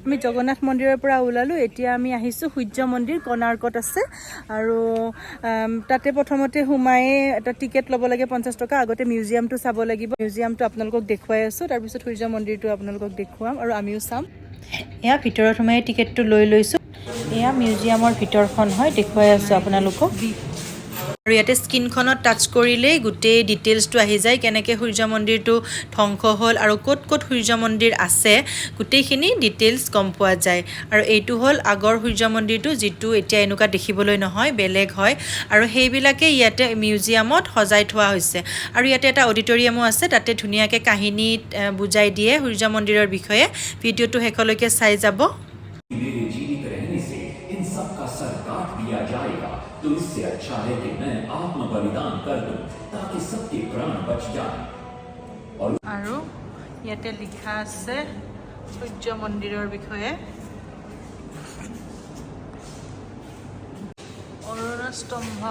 আমি জগন্নাথ মন্দিৰৰ পৰা ওলালো এতিয়া আমি আহিছো সূৰ্য মন্দিৰ কোণাৰ্কত আছে আৰু তাতে প্ৰথমতে হুমাই এটা টিকেট ল'ব লাগে 50 টকা আগতে মিউজিয়ামটো চাব লাগিব মিউজিয়ামটো আপোনালোকক দেখুৱাই আছো তাৰ পিছত সূৰ্য মন্দিৰটো আপোনালোকক দেখুৱাম আৰু আমিও চাম এয়া ভিতৰত হুমাই টিকেটটো লৈ লৈছো এয়া মিউজিয়ামৰ ভিতৰখন হয় দেখুৱাই আছো আপোনালোকক আৰু ইয়াতে স্ক্ৰীনখনত টাচ কৰিলেই গোটেই ডিটেইলছটো আহি যায় কেনেকৈ সূৰ্য মন্দিৰটো ধ্বংস হ'ল আৰু ক'ত ক'ত সূৰ্য মন্দিৰ আছে গোটেইখিনি ডিটেইলছ গম পোৱা যায় আৰু এইটো হ'ল আগৰ সূৰ্য মন্দিৰটো যিটো এতিয়া এনেকুৱা দেখিবলৈ নহয় বেলেগ হয় আৰু সেইবিলাকে ইয়াতে মিউজিয়ামত সজাই থোৱা হৈছে আৰু ইয়াতে এটা অডিটৰিয়ামো আছে তাতে ধুনীয়াকৈ কাহিনী বুজাই দিয়ে সূৰ্য মন্দিৰৰ বিষয়ে ভিডিঅ'টো শেষলৈকে চাই যাব तो इससे अच्छा है कि मैं आत्म बलिदान कर दूं ताकि सबके प्राण बच जाएं আৰু ইয়াতে লিখা আছে সূৰ্য মন্দিৰৰ বিষয়ে অৰোৰা স্তম্ভ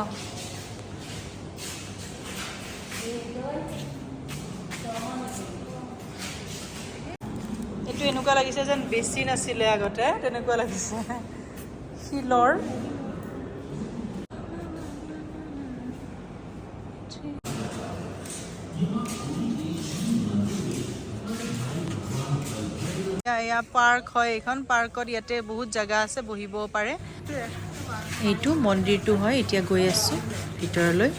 এইটো এনেকুৱা লাগিছে যেন বেছি নাছিলে আগতে তেনেকুৱা লাগিছে শিলৰ এয়া পাৰ্ক হয় এইখন পাৰ্কত ইয়াতে বহুত জাগা আছে বহিব পাৰে এইটো মন্দিৰটো হয় এতিয়া গৈ আছো ভিতৰলৈ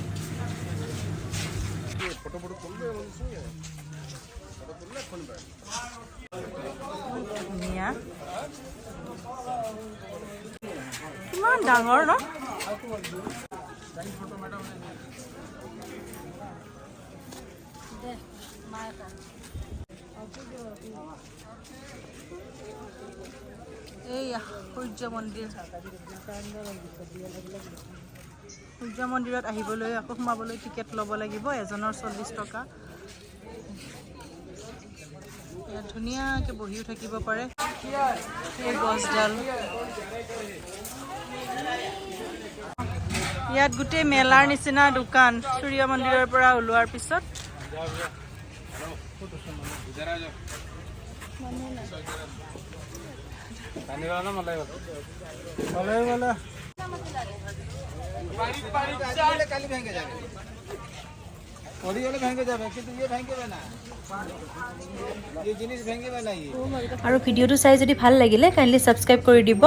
ধুনীয়া কিমান ডাঙৰ ন এইয়া সূৰ্য মন্দিৰ সূৰ্য মন্দিৰত আহিবলৈ আকৌ সোমাবলৈ টিকেট ল'ব লাগিব এজনৰ 40 টকা ধুনীয়াকৈ বহিও থাকিব পাৰে এই গছডাল ইয়াত গোটেই মেলাৰ নিচিনা দোকান সূৰ্য মন্দিৰৰ পৰা ওলোৱাৰ পিছত আৰু ভিডিঅ'টো চাই যদি ভাল লাগিলে কাইণ্ডলি ছাবস্ক্ৰাইব কৰি দিব